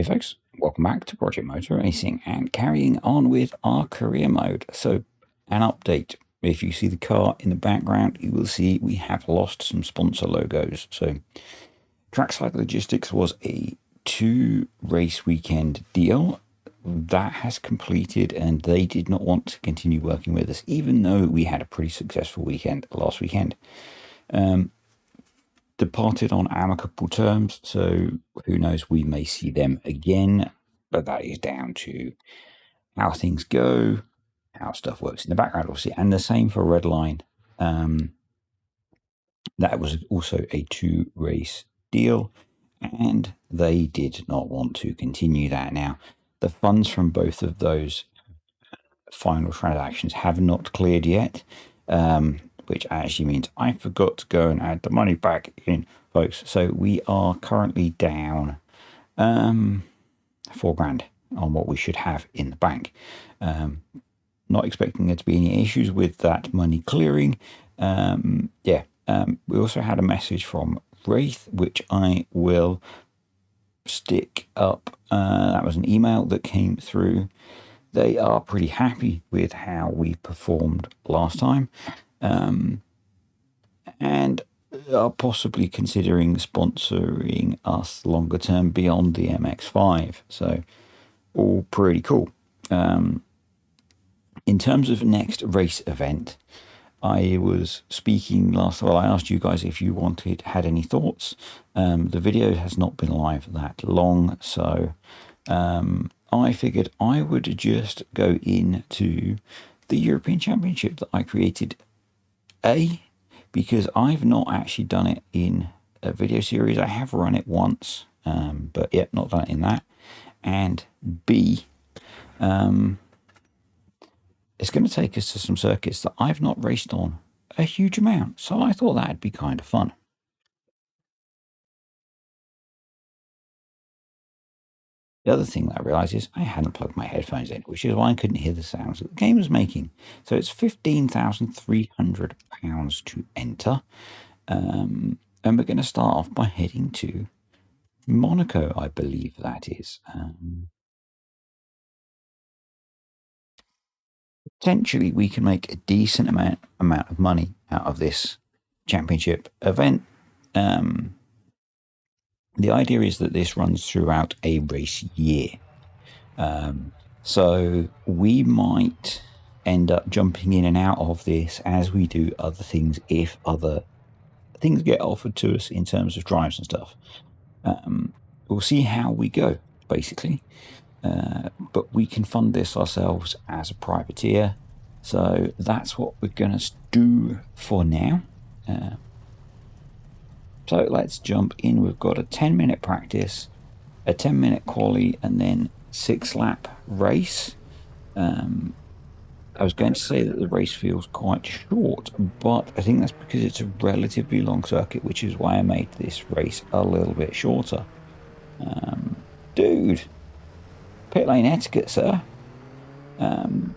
Hey folks, welcome back to Project Motor Racing and carrying on with our career mode. So, an update. If you see the car in the background, you will see we have lost some sponsor logos. So, Trackside Logistics was a 2-race weekend deal. That has completed and they did not want to continue working with us, even though we had a pretty successful weekend last weekend. Departed on amicable terms, so who knows, we may see them again, but that is down to how things go, how stuff works in the background, obviously, and the same for Redline. That was also a 2-race deal, and they did not want to continue that. Now, the funds from both of those final transactions have not cleared yet, which actually means I forgot to go and add the money back in, folks. So we are currently down $4,000 on what we should have in the bank. Not expecting there to be any issues with that money clearing. We also had a message from Wraith, which I will stick up. That was an email that came through. They are pretty happy with how we performed last time, and are possibly considering sponsoring us longer term beyond the MX-5. So, all pretty cool. In terms of next race event, I was speaking last. Well, I asked you guys if you had any thoughts. The video has not been live that long, so I figured I would just go into the European Championship that I created. Because I've not actually done it in a video series. I have run it once, but yet not done it in that. And B, it's going to take us to some circuits that I've not raced on a huge amount. So I thought that'd be kind of fun. The other thing that I realised is I hadn't plugged my headphones in, which is why I couldn't hear the sounds that the game was making. So it's £15,300 to enter. And we're going to start off by heading to Monaco, I believe that is. Potentially, we can make a decent amount of money out of this championship event. The idea is that this runs throughout a race year. So we might end up jumping in and out of this as we do other things if other things get offered to us in terms of drives and stuff. We'll see how we go, basically. But we can fund this ourselves as a privateer. So that's what we're going to do for now. So let's jump in. We've got a 10-minute practice, a 10-minute quali, and then 6-lap race. I was going to say that the race feels quite short, but I think that's because it's a relatively long circuit, which is why I made this race a little bit shorter. Dude, pit lane etiquette, sir. Now,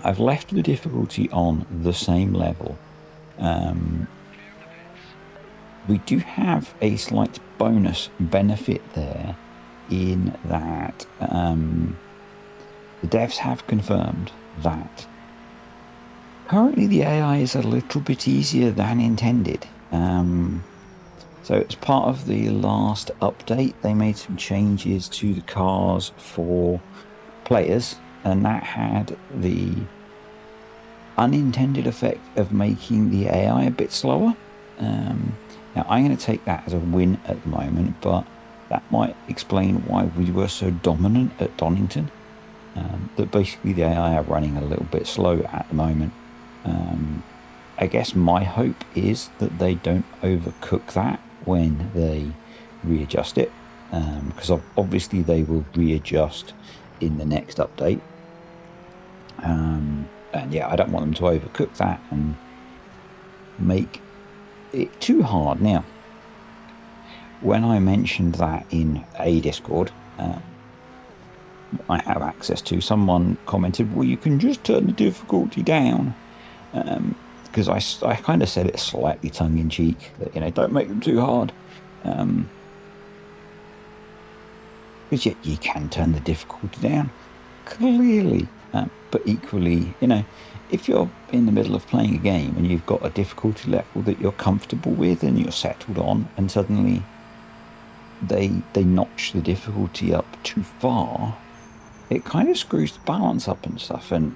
I've left the difficulty on the same level. We do have a slight bonus benefit there in that the devs have confirmed that currently the AI is a little bit easier than intended. So as part of the last update, they made some changes to the cars for players, and that had the unintended effect of making the AI a bit slower. Now, I'm going to take that as a win at the moment, but that might explain why we were so dominant at Donington. That basically the AI are running a little bit slow at the moment. I guess my hope is that they don't overcook that when they readjust it, because obviously they will readjust in the next update. And yeah, I don't want them to overcook that and make it too hard. Now, when I mentioned that in a Discord I have access to, someone commented, well, you can just turn the difficulty down, because I kind of said it slightly tongue-in-cheek that, don't make them too hard. because yet you can turn the difficulty down, clearly. But equally, if you're in the middle of playing a game and you've got a difficulty level that you're comfortable with and you're settled on, and suddenly they notch the difficulty up too far, it kind of screws the balance up and stuff. And,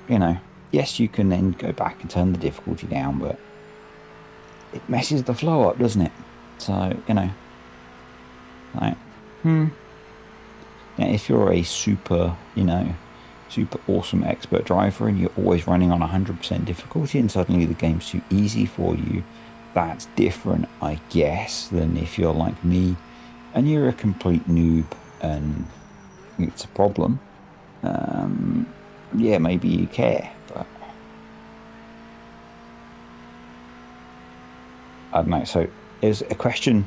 yes, you can then go back and turn the difficulty down, but it messes the flow up, doesn't it? So, like, if you're a super awesome expert driver and you're always running on 100% difficulty and suddenly the game's too easy for you, that's different, I guess, than if you're like me and you're a complete noob and it's a problem. Yeah, maybe you care, but I don't know. So there's a question.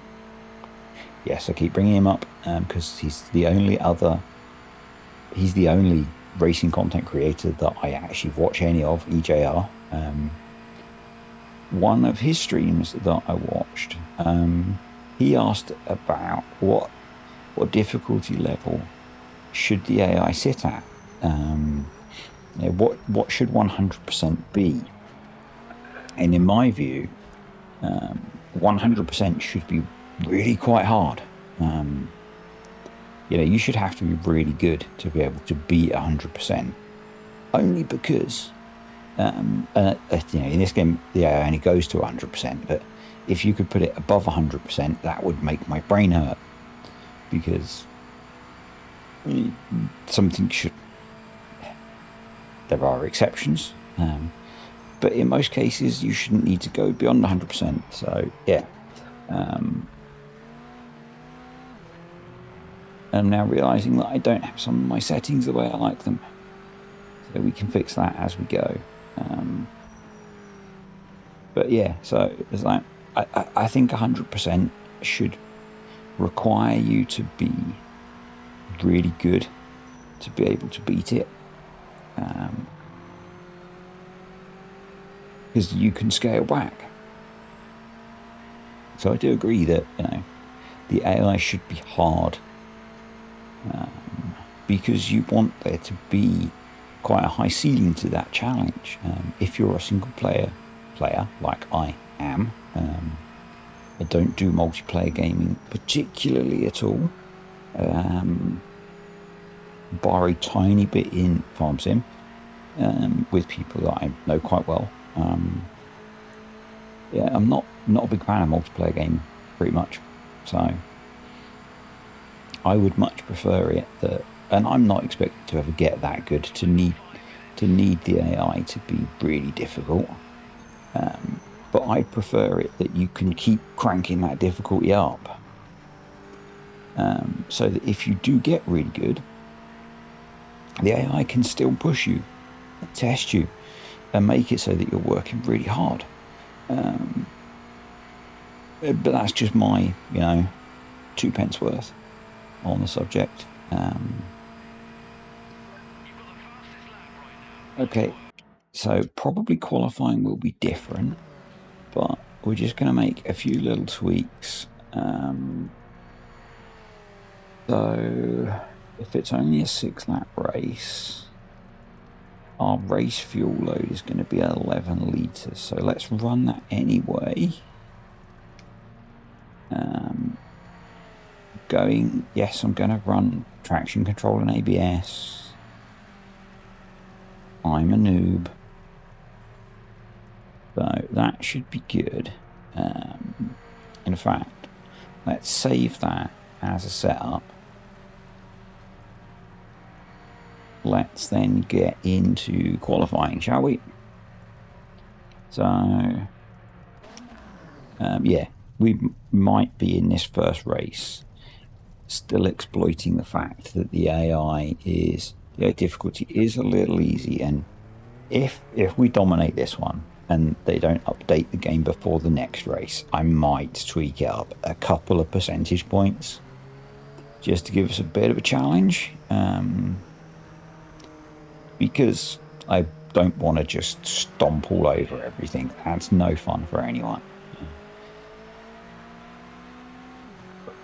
Yes, I keep bringing him up because he's the only racing content creator that I actually watch any of, EJR. One of his streams that I watched, he asked about what difficulty level should the AI sit at? What should 100% be? And in my view, 100% should be really quite hard. You should have to be really good to be able to beat 100%. Only because, in this game, the AI only goes to 100%. But if you could put it above 100%, that would make my brain hurt. Because something should. There are exceptions, but in most cases, you shouldn't need to go beyond 100%. So yeah. I'm now realizing that I don't have some of my settings the way I like them. So we can fix that as we go. But yeah, so it's like, I think 100% should require you to be really good to be able to beat it. Because you can scale back. So I do agree that, the AI should be hard. Because you want there to be quite a high ceiling to that challenge. If you're a single player like I am, I don't do multiplayer gaming particularly at all, bar a tiny bit in Farm Sim with people that I know quite well. I'm not a big fan of multiplayer gaming, pretty much. So I would much prefer it that, and I'm not expecting to ever get that good to need the AI to be really difficult. But I prefer it that you can keep cranking that difficulty up. So that if you do get really good, the AI can still push you, and test you, and make it so that you're working really hard. But that's just my, 2 pence worth on the subject. Okay, so probably qualifying will be different, but we're just going to make a few little tweaks. So if it's only a 6-lap race, our race fuel load is going to be 11 litres. So let's run that anyway. I'm going to run traction control and ABS. I'm a noob. So that should be good. In fact, let's save that as a setup. Let's then get into qualifying, shall we? So, we might be in this first race still exploiting the fact that the AI difficulty is a little easy, and if we dominate this one and they don't update the game before the next race, I might tweak it up a couple of percentage points just to give us a bit of a challenge, because I don't want to just stomp all over everything. That's no fun for anyone.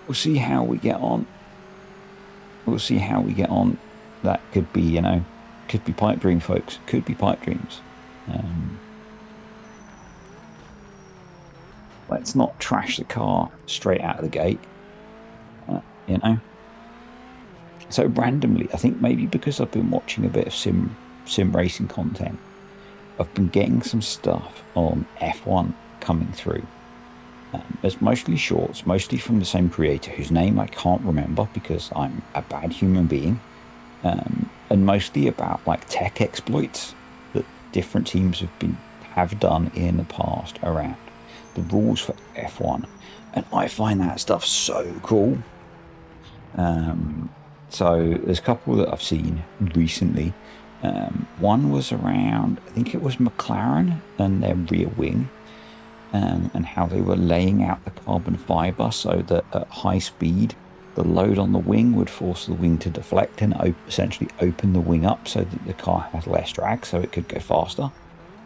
We'll see how we get on. we'll see how we get on. That could be, you know, could be pipe dream, folks. Could be pipe dreams. Let's not trash the car straight out of the gate, you know. So randomly, I think maybe because I've been watching a bit of sim racing content, I've been getting some stuff on F1 coming through. It's mostly shorts, mostly from the same creator whose name I can't remember because I'm a bad human being, and mostly about like tech exploits that different teams have done in the past around the rules for F1, and I find that stuff so cool. So there's a couple that I've seen recently. One was around, I think it was McLaren and their rear wing, and how they were laying out the carbon fiber so that at high speed the load on the wing would force the wing to deflect and essentially open the wing up so that the car had less drag so it could go faster.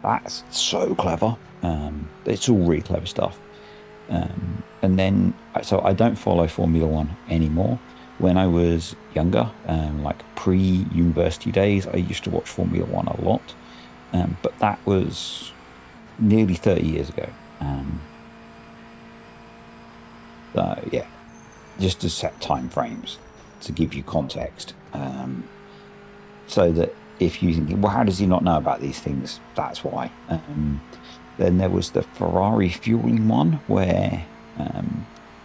That's so clever. It's all really clever stuff. And then, so I don't follow Formula One anymore. When I was younger, like pre-university days, I used to watch Formula One a lot, but that was nearly 30 years ago. So yeah, just to set time frames to give you context, so that if you're thinking, well, how does he not know about these things? That's why. Then there was the Ferrari fueling one where,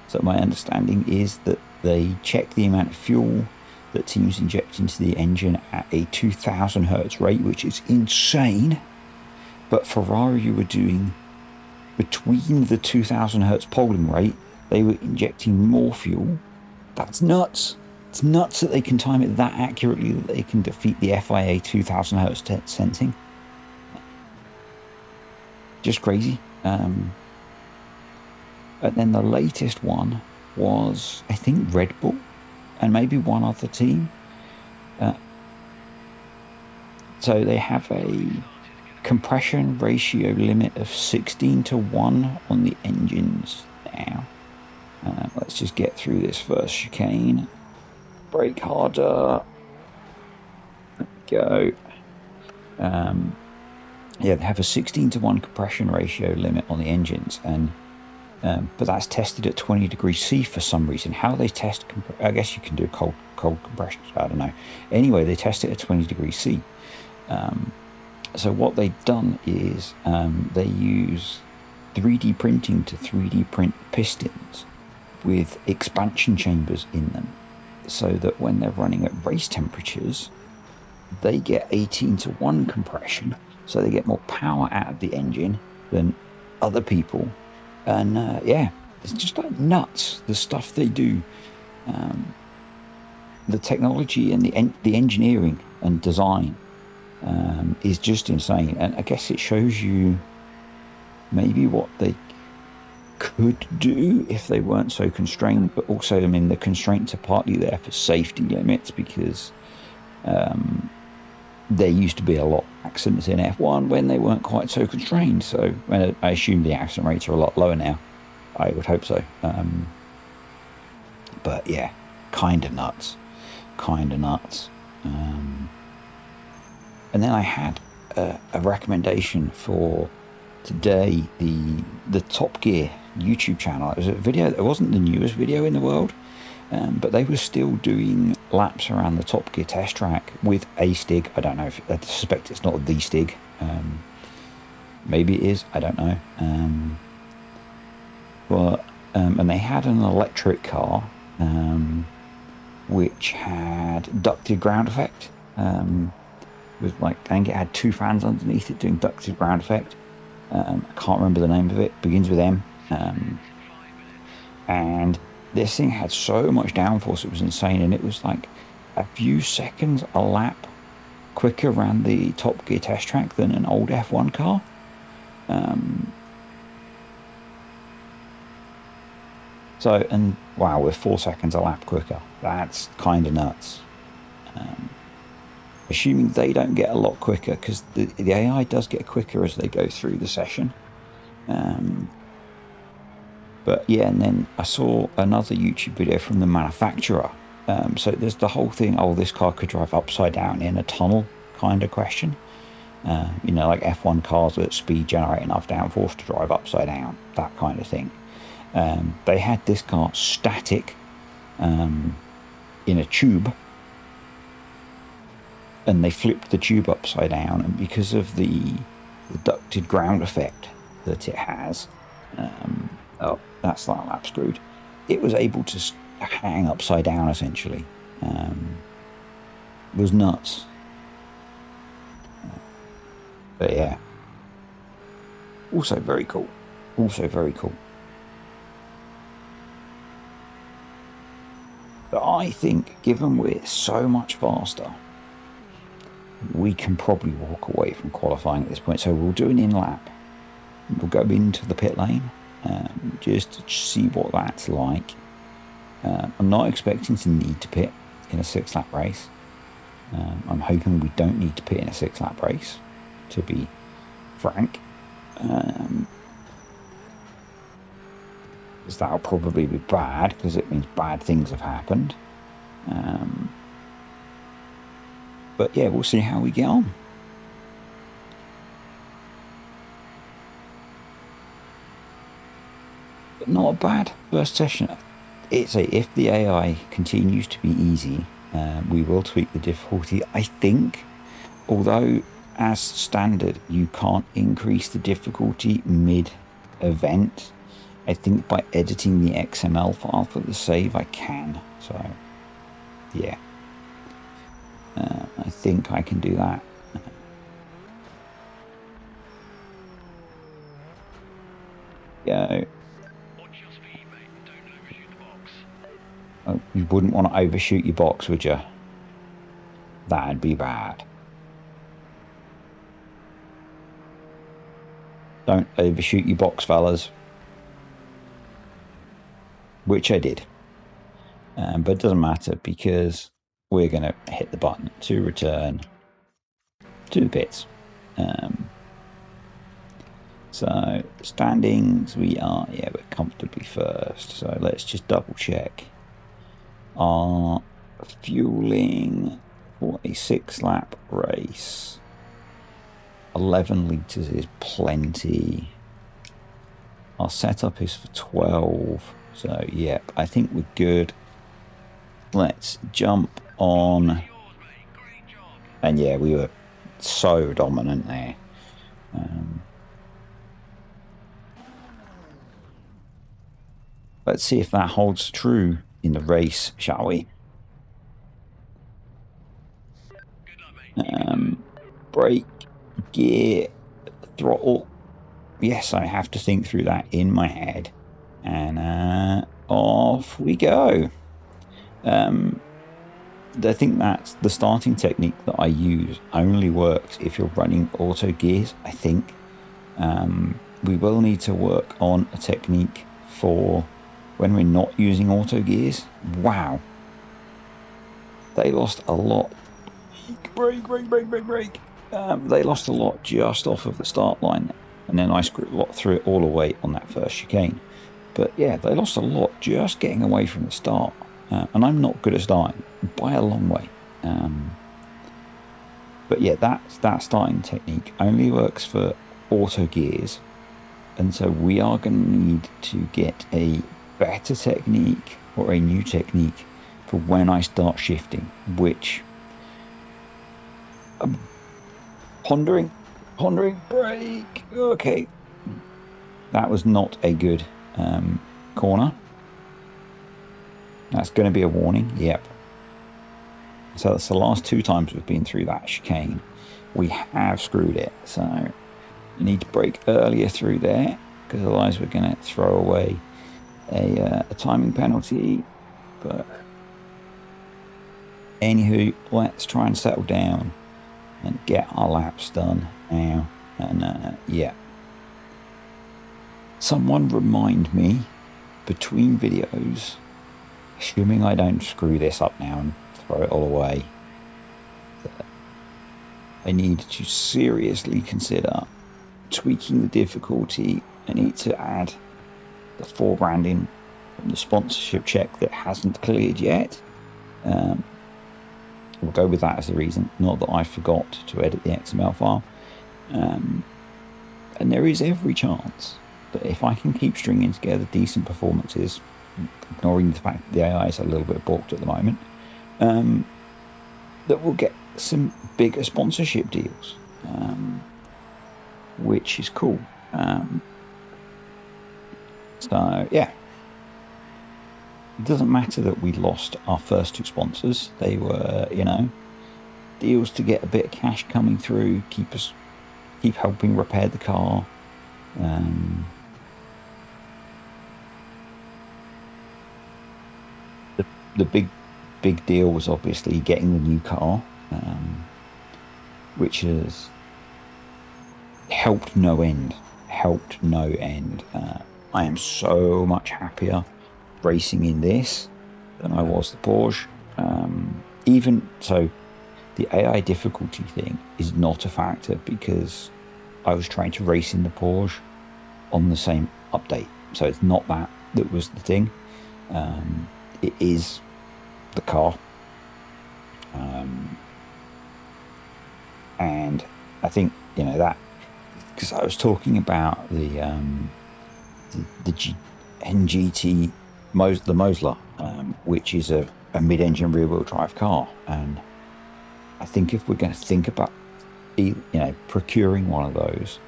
so my understanding is that they check the amount of fuel that teams inject into the engine at a 2000 hertz rate, which is insane. But Ferrari were doing between the 2000 hertz polling rate, they were injecting more fuel. That's nuts. It's nuts that they can time it that accurately that they can defeat the FIA 2000 hertz sensing. Just crazy. And then the latest one was, I think, Red Bull and maybe one other team. So they have a compression ratio limit of 16:1 on the engines now. Let's just get through this first chicane. Brake harder. There we go. Yeah, they have a 16:1 compression ratio limit on the engines, and but that's tested at 20 degrees C for some reason. How they test, I guess you can do cold compression, I don't know. Anyway, they test it at 20 degrees C. So what they've done is they use 3D printing to 3D print pistons with expansion chambers in them, so that when they're running at race temperatures, they get 18:1 compression, so they get more power out of the engine than other people. And yeah, it's just like nuts, the stuff they do. The technology and the engineering and design is just insane. And I guess it shows you maybe what they could do if they weren't so constrained. But also, I mean, the constraints are partly there for safety limits, because there used to be a lot of accidents in F1 when they weren't quite so constrained. So I assume the accident rates are a lot lower now. I would hope so. But yeah, kind of nuts. And then I had a recommendation for today, the Top Gear YouTube channel. It was a video, it wasn't the newest video in the world, but they were still doing laps around the Top Gear test track with a Stig. I don't know, I suspect it's not the Stig. Maybe it is, I don't know. And they had an electric car which had ducted ground effect. With like, I think it had 2 fans underneath it doing ducted ground effect. I can't remember the name of it. Begins with M. And this thing had so much downforce, it was insane. And it was like a few seconds a lap quicker around the Top Gear test track than an old F1 car. So, and wow, with 4 seconds a lap quicker, that's kind of nuts. Assuming they don't get a lot quicker, because the AI does get quicker as they go through the session. But yeah, and then I saw another YouTube video from the manufacturer So there's the whole thing, oh, this car could drive upside down in a tunnel kind of question. You know, like F1 cars that speed generate enough downforce to drive upside down, that kind of thing. They had this car static in a tube, and they flipped the tube upside down, and because of the ducted ground effect that it has, oh, that's that lap screwed, it was able to hang upside down essentially. It was nuts. But yeah, also very cool. Also very cool. But I think, given we're so much faster, we can probably walk away from qualifying at this point. So we'll do an in-lap. We'll go into the pit lane just to see what that's like. I'm not expecting to need to pit in a 6-lap race. I'm hoping we don't need to pit in a 6-lap race, to be frank. Because that'll probably be bad, because it means bad things have happened. But yeah, we'll see how we get on. But not a bad first session. It's if the AI continues to be easy, we will tweak the difficulty. I think, although as standard you can't increase the difficulty mid-event, I think by editing the XML file for the save I can. So yeah, I think I can do that. Go. Oh, you wouldn't want to overshoot your box, would you? That'd be bad. Don't overshoot your box, fellas. Which I did. But it doesn't matter, because we're going to hit the button to return to the pits. So standings, we're comfortably first. So let's just double check. Our fueling for a 6-lap race, 11 litres is plenty. Our setup is for 12. So yep, I think we're good. Let's jump on. And yeah, we were so dominant there. Let's see if that holds true in the race, shall we? Brake, gear, throttle. Yes, I have to think through that in my head. And off we go. I think that's the starting technique that I use only works if you're running auto gears, I think. We will need to work on a technique for when we're not using auto gears. Wow. They lost a lot. Brake. They lost a lot just off of the start line. And then I threw it all away on that first chicane. But yeah, they lost a lot just getting away from the start. And I'm not good at starting, by a long way. But yeah, that starting technique only works for auto gears. And so we are going to need to get a better technique or a new technique for when I start shifting, which I'm pondering, brake. Okay. That was not a good corner. That's going to be a warning. Yep. So that's the last 2 times we've been through that chicane. We have screwed it. So you need to brake earlier through there, because otherwise we're going to throw away a timing penalty. But anywho, let's try and settle down and get our laps done now. And yeah. Someone remind me between videos, assuming I don't screw this up now and throw it all away, that I need to seriously consider tweaking the difficulty. I need to add the 4 branding from the sponsorship check that hasn't cleared yet. We'll go with that as the reason, not that I forgot to edit the XML file. And there is every chance that if I can keep stringing together decent performances, ignoring the fact that the AI is a little bit balked at the moment, that we'll get some bigger sponsorship deals, which is cool. So yeah, it doesn't matter that we lost our first 2 sponsors. They were, deals to get a bit of cash coming through, keep helping repair the car. The big deal was obviously getting the new car, which has helped no end. I am so much happier racing in this than I was the Porsche. Even so, the AI difficulty thing is not a factor because I was trying to race in the Porsche on the same update. So it's not that was the thing. It is the car. And I think, that, because I was talking about the NGT, the Mosler, which is a mid-engine rear-wheel drive car. And I think if we're going to think about, procuring one of those,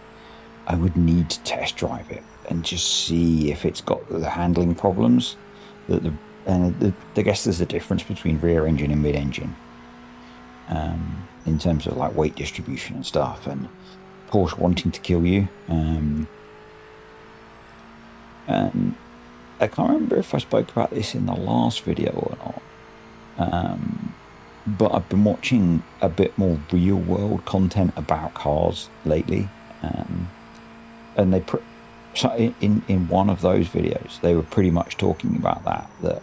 I would need to test drive it and just see if it's got the handling problems. I guess there's a difference between rear engine and mid-engine in terms of like weight distribution and stuff, and Porsche wanting to kill you. And I can't remember if I spoke about this in the last video or not, but I've been watching a bit more real world content about cars lately, and they so in one of those videos they were pretty much talking about that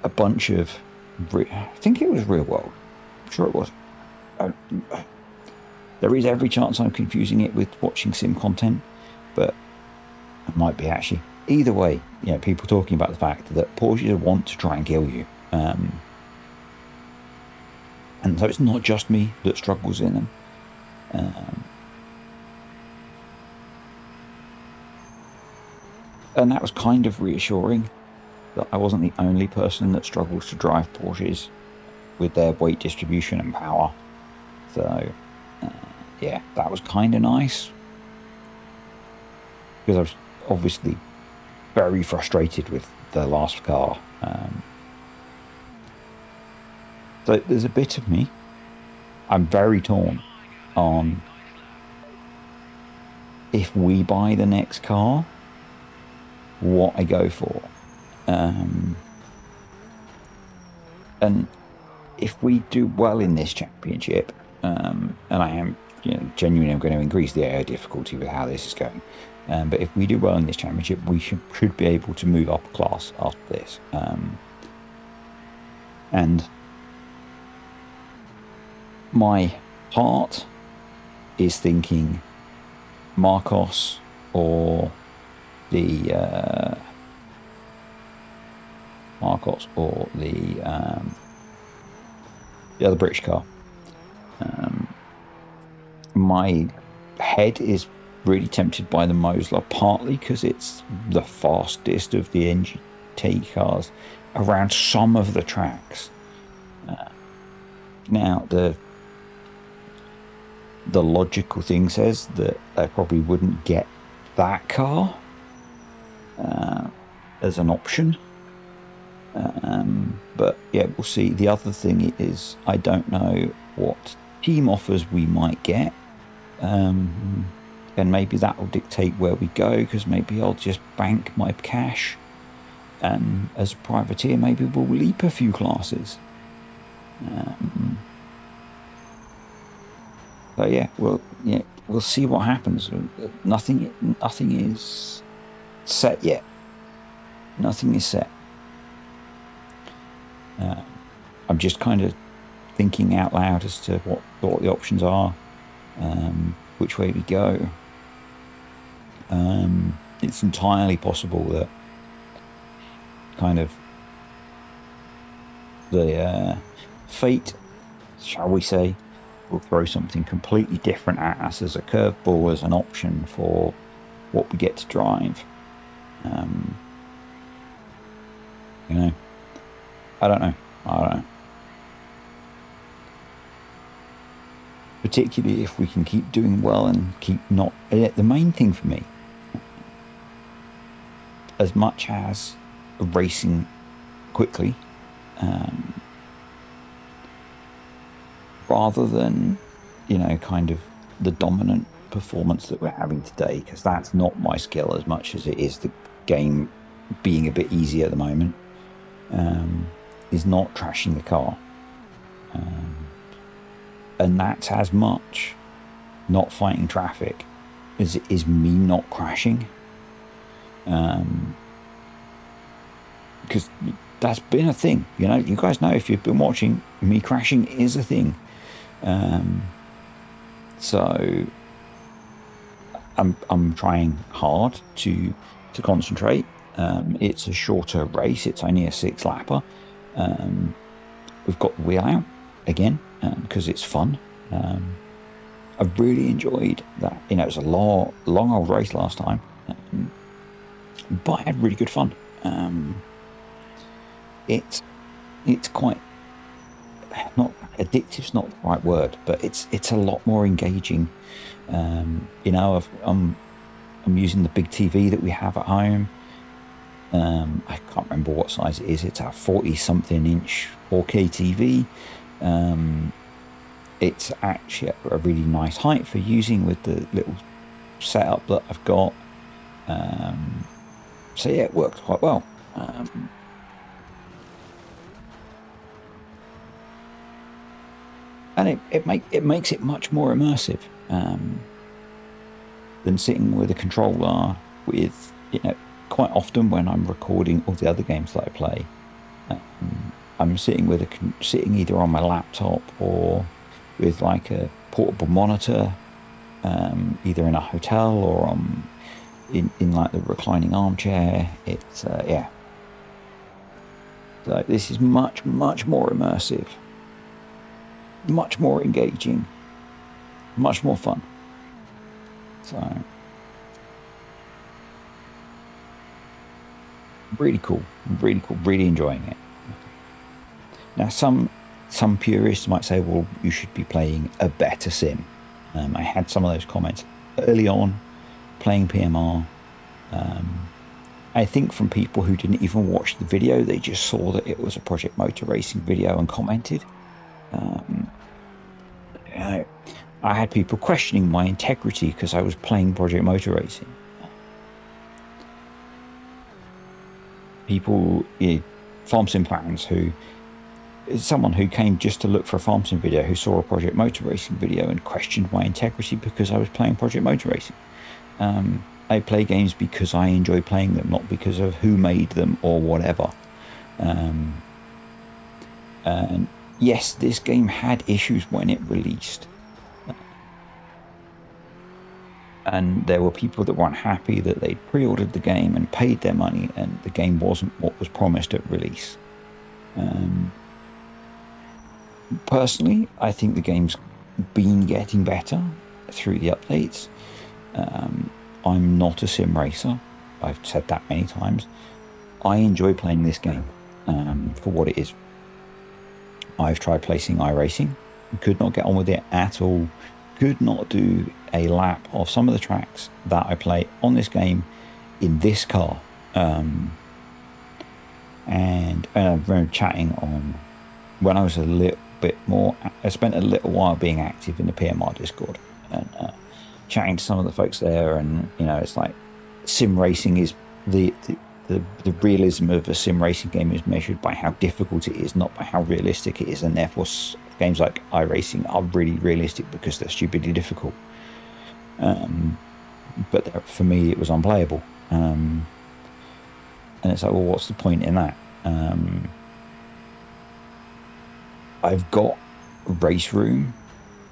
a bunch of I think it was real world, I'm sure it was. There is every chance I'm confusing it with watching sim content, but it might be actually. Either way, people talking about the fact that Porsches want to try and kill you, and so it's not just me that struggles in them. And that was kind of reassuring that I wasn't the only person that struggles to drive Porsches with their weight distribution and power. So, yeah, that was kind of nice, because I was obviously very frustrated with the last car. So there's a bit of me. I'm very torn on if we buy the next car, what I go for. And if we do well in this championship, and I am genuinely I'm going to increase the AI difficulty with how this is going, but if we do well in this championship, we should be able to move up a class after this. And my heart is thinking Marcos or the other British car. My head is really tempted by the Mosler, partly because it's the fastest of the NGT cars around some of the tracks. Now, the logical thing says that they probably wouldn't get that car as an option. But yeah, we'll see. The other thing is, I don't know what team offers we might get. And maybe that will dictate where we go, because maybe I'll just bank my cash, and as a privateer maybe we'll leap a few classes. So yeah, we'll see what happens. Nothing is set yet. Nothing is set. I'm just kind of thinking out loud as to what the options are, which way we go. It's entirely possible that kind of the fate, shall we say, will throw something completely different at us as a curveball, as an option for what we get to drive. You know, I don't know. Particularly if we can keep doing well and keep not... The main thing for me, as much as racing quickly, rather than, you know, kind of the dominant performance that we're having today, because that's not my skill as much as it is the game being a bit easy at the moment, is not trashing the car. And that's as much not fighting traffic as it is me not crashing. Because that's been a thing, you know. You guys know, if you've been watching, me crashing is a thing. So I'm trying hard to concentrate. It's a shorter race. It's only a 6-lapper. We've got the wheel out again because it's fun. I really enjoyed that. You know, it was a long old race last time, but I had really good fun. It's quite, not addictive's not the right word, but it's a lot more engaging. You know, I'm using the big TV that we have at home. I can't remember what size it is. It's a 40-something inch 4K TV. It's actually a really nice height for using with the little setup that I've got. So yeah, it works quite well. And it makes it much more immersive than sitting with a controller. With, you know, quite often when I'm recording all the other games that I play, I'm sitting either on my laptop or with like a portable monitor, either in a hotel or in like the reclining armchair. It's yeah. So this is much more immersive, much more engaging, much more fun. So really cool, really enjoying it. Now some purists might say, well, you should be playing a better sim. I had some of those comments early on playing PMR. I think from people who didn't even watch the video, they just saw that it was a Project Motor Racing video and commented. I had people questioning my integrity because I was playing Project Motor Racing. People, farm sim fans, someone who came just to look for a farm sim video, who saw a Project Motor Racing video and questioned my integrity because I was playing Project Motor Racing. I play games because I enjoy playing them, not because of who made them or whatever. And yes, this game had issues when it released. And there were people that weren't happy that they'd pre-ordered the game and paid their money and the game wasn't what was promised at release. Personally, I think the game's been getting better through the updates. I'm not a sim racer. I've said that many times. I enjoy playing this game for what it is. I've tried placing iRacing, could not get on with it at all. Could not do a lap of some of the tracks that I play on this game in this car. And I remember chatting on when I was a little bit more. I spent a little while being active in the PMR Discord and chatting to some of the folks there. And you know, it's like sim racing is the realism of a sim racing game is measured by how difficult it is, not by how realistic it is, and therefore games like iRacing are really realistic because they're stupidly difficult. But for me, it was unplayable. And it's like, well, what's the point in that? I've got Race Room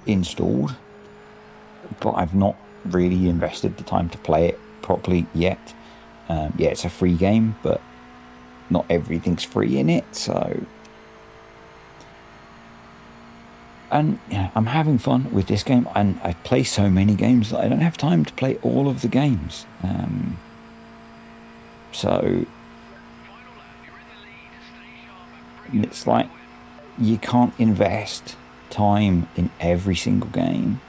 installed, but I've not really invested the time to play it properly yet. Yeah, it's a free game, but not everything's free in it, so And yeah, I'm having fun with this game, and I play so many games that I don't have time to play all of the games. So it's like you can't invest time in every single game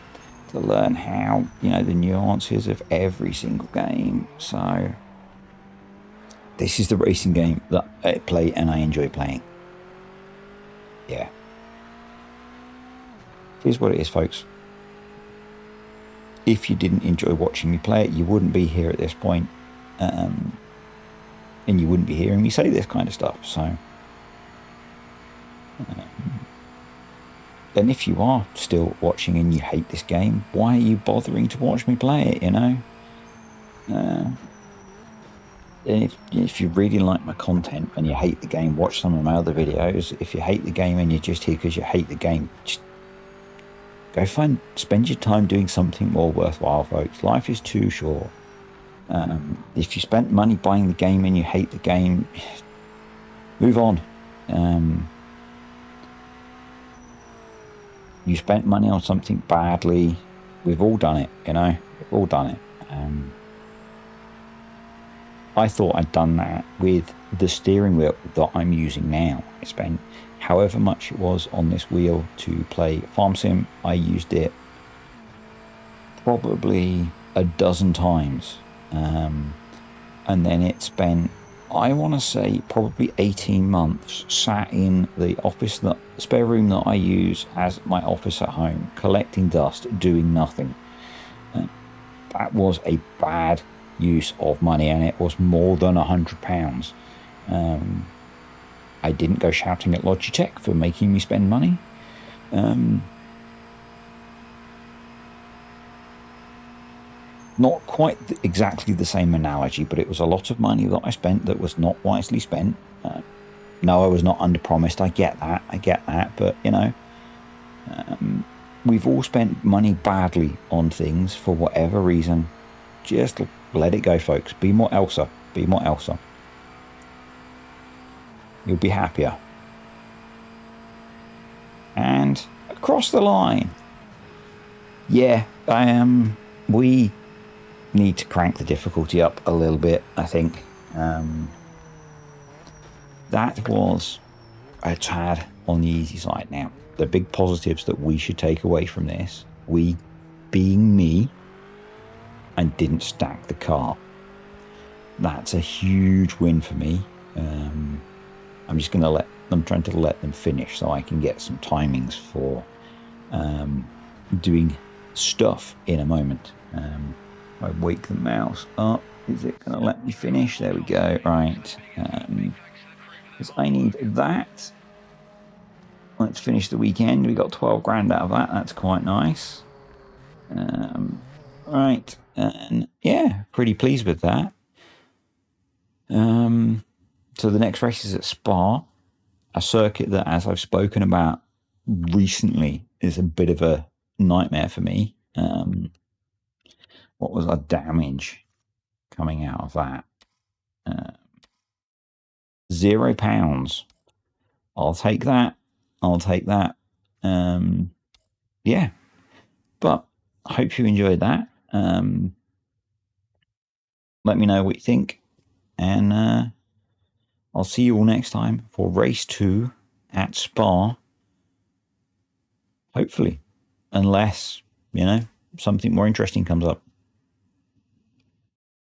to learn how, the nuances of every single game. So this is the racing game that I play and I enjoy playing. Yeah. Here's what it is, folks. If you didn't enjoy watching me play it, you wouldn't be here at this point. And you wouldn't be hearing me say this kind of stuff. So, and if you are still watching and you hate this game, why are you bothering to watch me play it, And if you really like my content and you hate the game, watch some of my other videos. If you hate the game and you're just here because you hate the game, just go spend your time doing something more worthwhile, folks. Life is too short. If you spent money buying the game and you hate the game, move on. You spent money on something badly. We've all done it, We've all done it. I thought I'd done that with the steering wheel that I'm using now. I spent however much it was on this wheel to play Farm Sim. I used it probably a dozen times. And then it spent, I want to say, probably 18 months sat in the office, the spare room that I use as my office at home, collecting dust, doing nothing. That was a bad use of money, and it was more than £100. I didn't go shouting at Logitech for making me spend money. Not quite exactly the same analogy, but it was a lot of money that I spent that was not wisely spent. No, I was not under-promised. I get that. But, we've all spent money badly on things for whatever reason. Just let it go, folks. Be more Elsa. Be more Elsa. You'll be happier. And across the line. Yeah, we need to crank the difficulty up a little bit, I think. That was a tad on the easy side. Now, the big positives that we should take away from this, we being me, and didn't stack the car. That's a huge win for me. I'm just trying to let them finish so I can get some timings for doing stuff in a moment. I wake the mouse up. Is it going to let me finish? There we go. Right. Because I need that. Let's finish the weekend. We got 12 grand out of that. That's quite nice. Right. And yeah, pretty pleased with that. So the next race is at Spa, a circuit that, as I've spoken about recently, is a bit of a nightmare for me. What was our damage coming out of that? £0. I'll take that. Yeah. But I hope you enjoyed that. Let me know what you think. And I'll see you all next time for race 2 at Spa. Hopefully. Unless, something more interesting comes up.